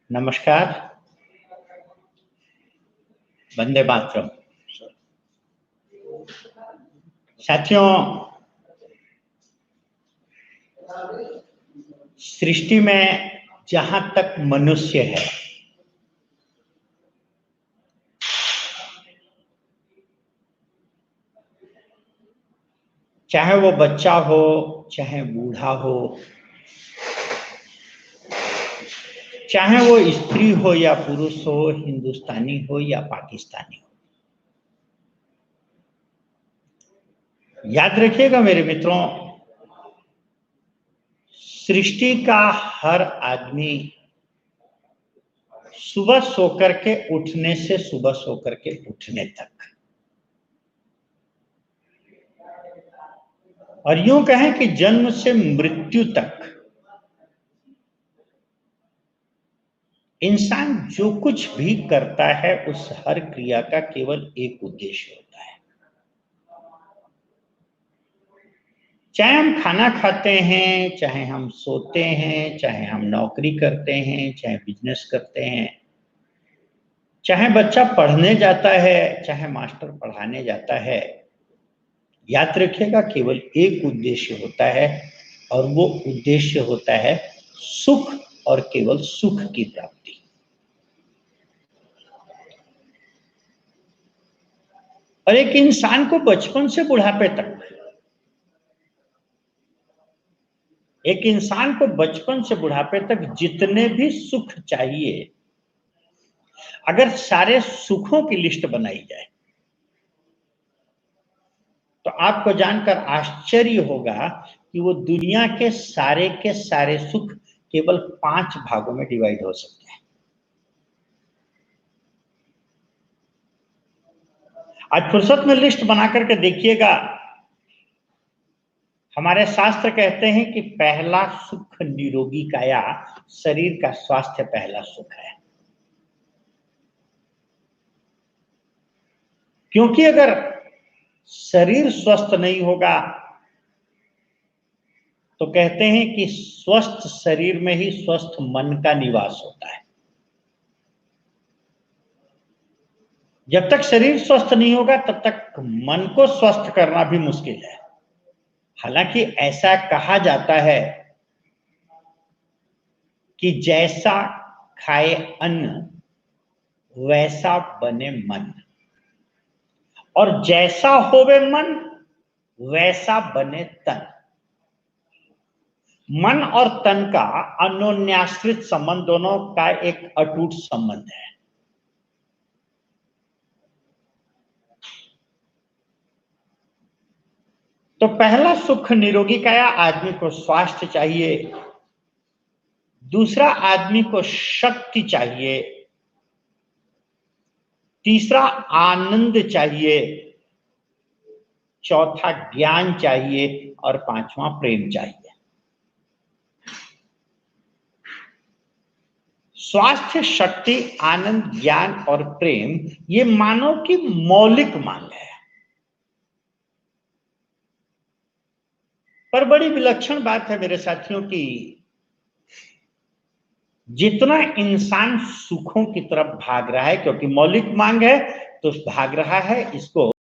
नमस्कार। वंदे मातरम। साथियों, सृष्टि में जहां तक मनुष्य है, चाहे वो बच्चा हो, चाहे बूढ़ा हो, चाहे वो स्त्री हो या पुरुष हो, हिंदुस्तानी हो या पाकिस्तानी हो, याद रखिएगा मेरे मित्रों, सृष्टि का हर आदमी सुबह सोकर के उठने से सुबह सोकर के उठने तक, और यूं कहें कि जन्म से मृत्यु तक इंसान जो कुछ भी करता है उस हर क्रिया का केवल एक उद्देश्य होता है। चाहे हम खाना खाते हैं, चाहे हम सोते हैं, चाहे हम नौकरी करते हैं, चाहे बिजनेस करते हैं, चाहे बच्चा पढ़ने जाता है, चाहे मास्टर पढ़ाने जाता है, याद रखिएगा केवल एक उद्देश्य होता है, और वो उद्देश्य होता है सुख, और केवल सुख की प्राप्ति। और एक इंसान को बचपन से बुढ़ापे तक, एक इंसान को बचपन से बुढ़ापे तक जितने भी सुख चाहिए, अगर सारे सुखों की लिस्ट बनाई जाए तो आपको जानकर आश्चर्य होगा कि वो दुनिया के सारे सुख केवल 5 भागों में डिवाइड हो सकते हैं। आज फुर्सत में लिस्ट बना करके देखिएगा। हमारे शास्त्र कहते हैं कि पहला सुख निरोगी काया, शरीर का स्वास्थ्य पहला सुख है। क्योंकि अगर शरीर स्वस्थ नहीं होगा तो कहते हैं कि स्वस्थ शरीर में ही स्वस्थ मन का निवास होता है। जब तक शरीर स्वस्थ नहीं होगा तब तक मन को स्वस्थ करना भी मुश्किल है। हालांकि ऐसा कहा जाता है कि जैसा खाए अन्न वैसा बने मन, और जैसा होवे मन वैसा बने तन। मन और तन का अन्योन्याश्रित संबंध, दोनों का एक अटूट संबंध है। तो पहला सुख निरोगी काया, आदमी को स्वास्थ्य चाहिए। दूसरा, आदमी को शक्ति चाहिए। तीसरा, आनंद चाहिए। चौथा, ज्ञान चाहिए। और पांचवा, प्रेम चाहिए। स्वास्थ्य, शक्ति, आनंद, ज्ञान और प्रेम, ये मानव की मौलिक मांग है। पर बड़ी विलक्षण बात है मेरे साथियों की, जितना इंसान सुखों की तरफ भाग रहा है, क्योंकि मौलिक मांग है तो भाग रहा है, इसको